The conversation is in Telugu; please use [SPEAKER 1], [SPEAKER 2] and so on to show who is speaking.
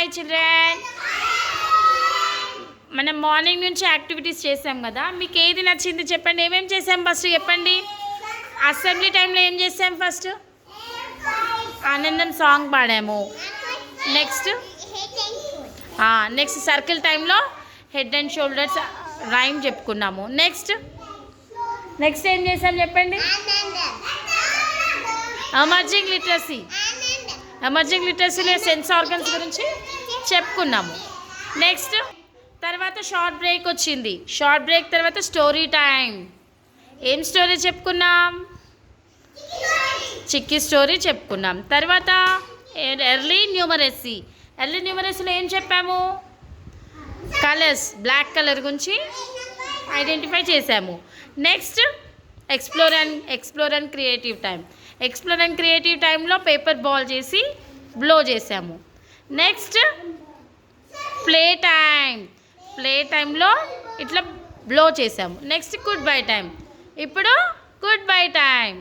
[SPEAKER 1] Hi children. మనం మార్నింగ్ నుంచి యాక్టివిటీస్ చేసాం కదా, మీకు ఏది నచ్చింది చెప్పండి. ఏమేమి చేసాం ఫస్ట్ చెప్పండి. అసెంబ్లీ టైంలో ఏం చేసాం? ఫస్ట్ ఆనందం సాంగ్ పాడాము. నెక్స్ట్ సర్కిల్ టైంలో హెడ్ అండ్ షోల్డర్స్ రైమ్ చెప్పుకున్నాము. నెక్స్ట్ ఏం చేసాం చెప్పండి. ఎమర్జింగ్ లిటరసీలో సెన్స్ ఆర్గన్స్ గురించి చెప్పుకున్నాము. నెక్స్ట్ తర్వాత షార్ట్ బ్రేక్ వచ్చింది. షార్ట్ బ్రేక్ తర్వాత స్టోరీ టైం. ఏం స్టోరీ చెప్పుకున్నాం? చిక్కీ స్టోరీ చెప్పుకున్నాం. తర్వాత ఎర్లీ న్యూమరసీలో ఏం చెప్పాము? కలర్స్, బ్లాక్ కలర్ గురించి ఐడెంటిఫై చేసాము. నెక్స్ట్ ఎక్స్ప్లోర్ అండ్ క్రియేటివ్ టైంలో పేపర్ బాల్ చేసి బ్లో చేసాము. నెక్స్ట్ ప్లే టైంలో ఇట్లా బ్లో చేసాము. Next good bye time. ఇప్పుడు గుడ్ బై టైం.